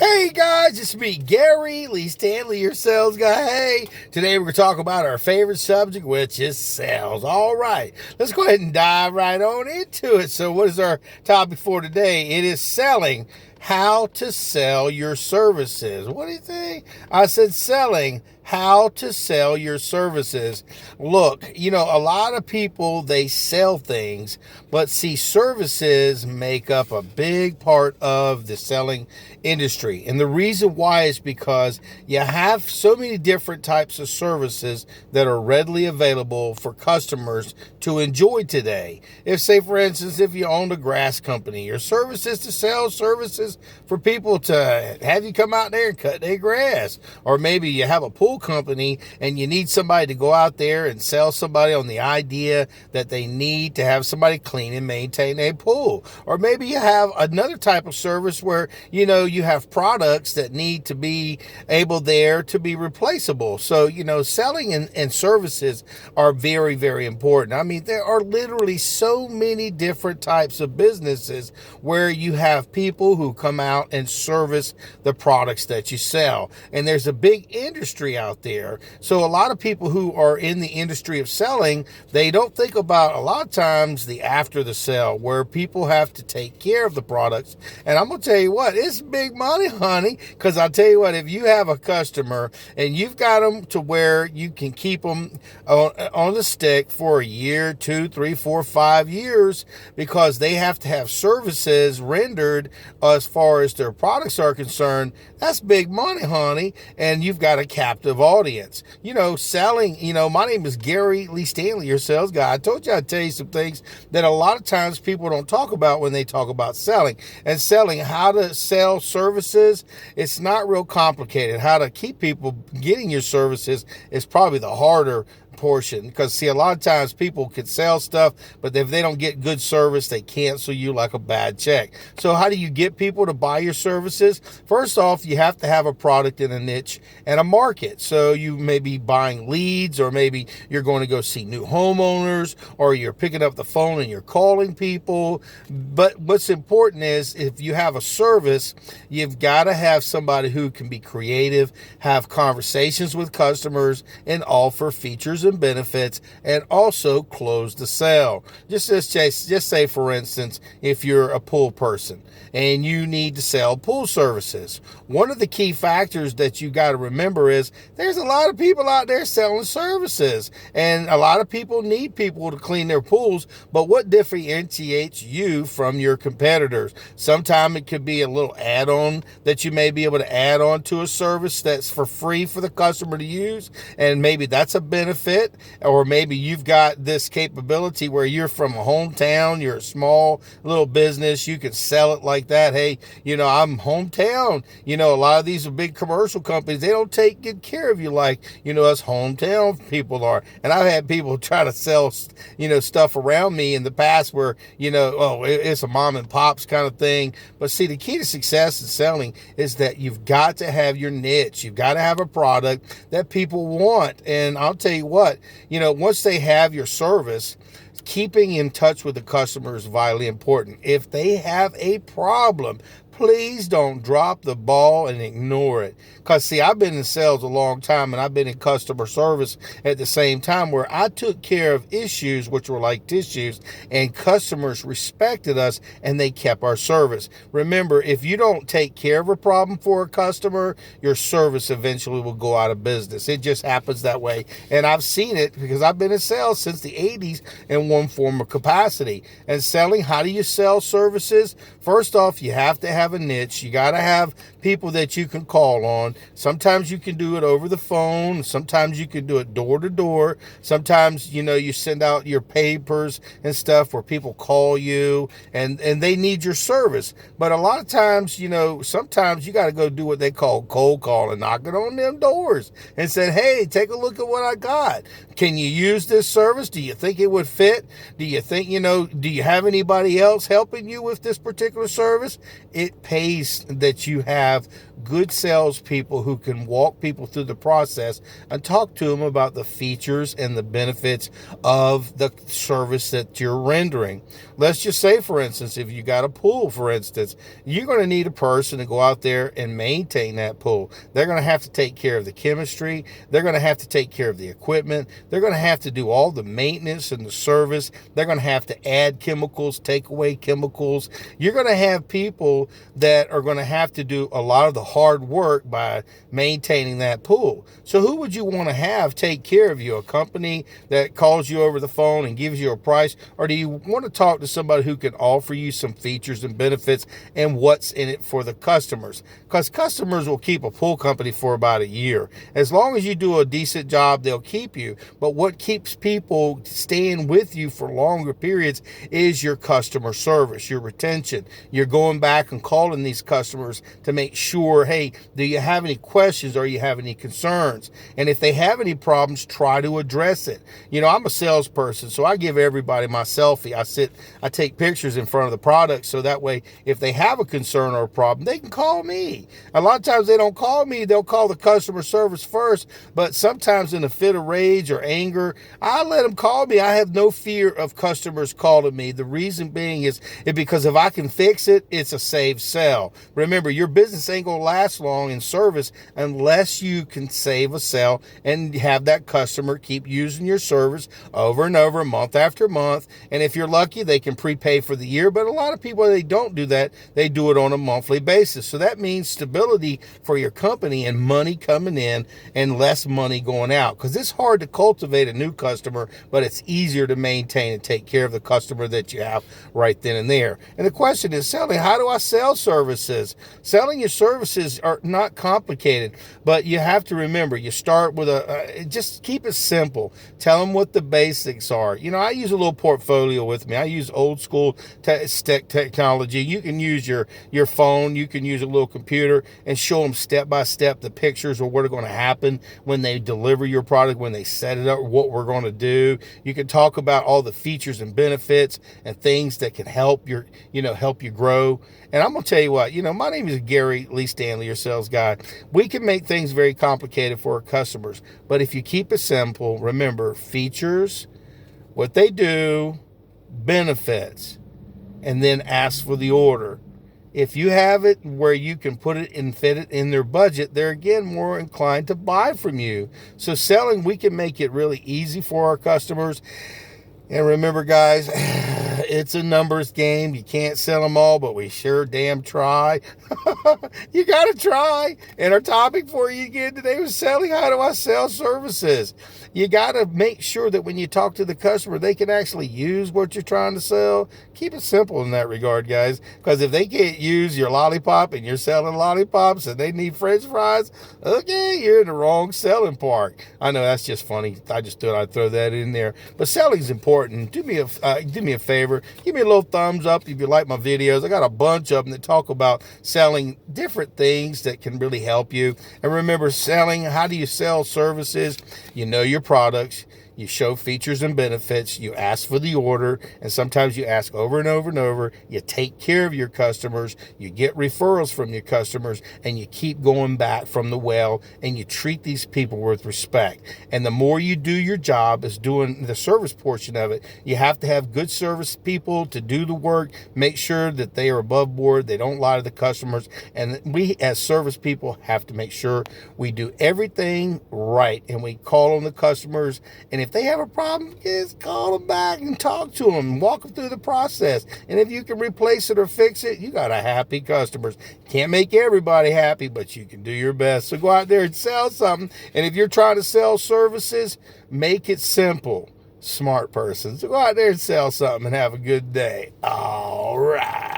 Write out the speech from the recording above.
Hey guys, it's me, Gary Lee Stanley, your sales guy. Hey, today we're going to talk about our favorite subject, which is sales. All right, let's go ahead and dive right on into it. So what is our topic for today? It is selling. How to sell your services. What do you think? I said selling. How to sell your services. Look, a lot of people, they sell things, but see, services make up a big part of the selling industry. And the reason why is because you have so many different types of services that are readily available for customers to enjoy today. If, say, for instance, if you owned a grass company, your service is to sell services for people to have you come out there and cut their grass. Or maybe you have a pool company and you need somebody to go out there and sell somebody on the idea that they need to have somebody clean and maintain a pool. Or maybe you have another type of service where, you have products that need to be able there to be replaceable. So, selling and services are very, very important. I mean, there are literally so many different types of businesses where you have people who come out and service the products that you sell. And there's a big industry out there. So a lot of people who are in the industry of selling, they don't think about a lot of times the after the sale where people have to take care of the products. And I'm going to tell you what, it's big money, honey, because I'll tell you what, if you have a customer and you've got them to where you can keep them on the stick for a year, 2, 3, 4, 5 years, because they have to have services rendered as far as their products are concerned, that's big money, honey. And you've got a captive audience. Selling, my name is Gary Lee Stanley, your sales guy. I told you I'd tell you some things that a lot of times people don't talk about when they talk about selling. And selling, how to sell services, it's not real complicated. How to keep people getting your services is probably the harder portion, because see, a lot of times people can sell stuff, but if they don't get good service, they cancel you like a bad check. So how do you get people to buy your services? First off, you have to have a product in a niche and a market. So you may be buying leads, or maybe you're going to go see new homeowners, or you're picking up the phone and you're calling people. But what's important is, if you have a service, you've got to have somebody who can be creative, have conversations with customers, and offer features and benefits, and also close the sale. Just say, for instance, if you're a pool person and you need to sell pool services, one of the key factors that you got to remember is there's a lot of people out there selling services, and a lot of people need people to clean their pools. But what differentiates you from your competitors? Sometimes it could be a little add-on that you may be able to add on to a service that's for free for the customer to use, and maybe that's a benefit. Or maybe you've got this capability where you're from a hometown, you're a small little business, you can sell it like that. Hey, I'm hometown. A lot of these are big commercial companies, they don't take good care of you like, us hometown people are. And I've had people try to sell, stuff around me in the past where, it's a mom and pops kind of thing. But see, the key to success in selling is that you've got to have your niche. You've got to have a product that people want. And I'll tell you what, once they have your service, keeping in touch with the customer is vitally important. If they have a problem, please don't drop the ball and ignore it. Because, see, I've been in sales a long time, and I've been in customer service at the same time, where I took care of issues which were like tissues, and customers respected us, and they kept our service. Remember, if you don't take care of a problem for a customer, your service eventually will go out of business. It just happens that way. And I've seen it because I've been in sales since the 80s in one form of capacity. And selling, how do you sell services? First off, you have to have a niche. You got to have people that you can call on. Sometimes you can do it over the phone. Sometimes you can do it door to door. Sometimes, you send out your papers and stuff where people call you and they need your service. But a lot of times, sometimes you got to go do what they call cold call and knock it on them doors and say, hey, take a look at what I got. Can you use this service? Do you think it would fit? Do you think, do you have anybody else helping you with this particular service? It pays that you have have good salespeople who can walk people through the process and talk to them about the features and the benefits of the service that you're rendering. Let's just say, for instance, if you got a pool, for instance, you're going to need a person to go out there and maintain that pool. They're going to have to take care of the chemistry. They're going to have to take care of the equipment. They're going to have to do all the maintenance and the service. They're going to have to add chemicals, take away chemicals. You're going to have people that are going to have to do a lot of the hard work by maintaining that pool. So who would you want to have take care of you? A company that calls you over the phone and gives you a price? Or do you want to talk to somebody who can offer you some features and benefits and what's in it for the customers? Because customers will keep a pool company for about a year. As long as you do a decent job, they'll keep you. But what keeps people staying with you for longer periods is your customer service, your retention. You're going back and calling these customers to make sure, hey, do you have any questions or you have any concerns? And if they have any problems, try to address it. You know, I'm a salesperson, so I give everybody my selfie. I take pictures in front of the product so that way if they have a concern or a problem, they can call me. A lot of times they don't call me, they'll call the customer service first, but sometimes in a fit of rage or anger, I let them call me. I have no fear of customers calling me. The reason being is because if I can fix it, it's a saved sale. Remember, your business ain't going to last long in service unless you can save a sale and have that customer keep using your service over and over, month after month. And if you're lucky, they can prepay for the year. But a lot of people, they don't do that. They do it on a monthly basis. So that means stability for your company and money coming in and less money going out. Because it's hard to cultivate a new customer, but it's easier to maintain and take care of the customer that you have right then and there. And the question is, selling, how do I sell services? Selling your services are not complicated, but you have to remember, you start with just keep it simple. Tell them what the basics are. You know, I use a little portfolio with me. I use old school technology. You can use your phone. You can use a little computer and show them step by step the pictures of what are going to happen when they deliver your product, when they set it up, what we're going to do. You can talk about all the features and benefits and things that can help help you grow. And I'm going to tell you what, my name is Gary Lee Stanley, your sales guy. We can make things very complicated for our customers, but if you keep it simple, remember features, what they do, benefits, and then ask for the order. If you have it where you can put it and fit it in their budget, they're again more inclined to buy from you. So selling, we can make it really easy for our customers. And remember, guys, it's a numbers game. You can't sell them all, but we sure damn try. You got to try. And our topic for you again today was selling. How do I sell services? You got to make sure that when you talk to the customer, they can actually use what you're trying to sell. Keep it simple in that regard, guys, because if they can't use your lollipop and you're selling lollipops and they need French fries, okay, you're in the wrong selling part. I know that's just funny. I just thought I'd throw that in there. But selling's important. Do me a favor. Give me a little thumbs up if you like my videos. I got a bunch of them that talk about selling different things that can really help you. And remember, selling, how do you sell services? You know your products. You show features and benefits. You ask for the order. And sometimes you ask over and over and over. You take care of your customers. You get referrals from your customers. And you keep going back from the well. And you treat these people with respect. And the more you do your job as doing the service portion of it, you have to have good service people to do the work. Make sure that they are above board. They don't lie to the customers. And we as service people have to make sure we do everything right. And we call on the customers. And if they have a problem, just call them back and talk to them, walk them through the process. And if you can replace it or fix it, you got a happy customers. Can't make everybody happy, but you can do your best. So go out there and sell something. And if you're trying to sell services, make it simple. Smart person. So go out there and sell something and have a good day. All right.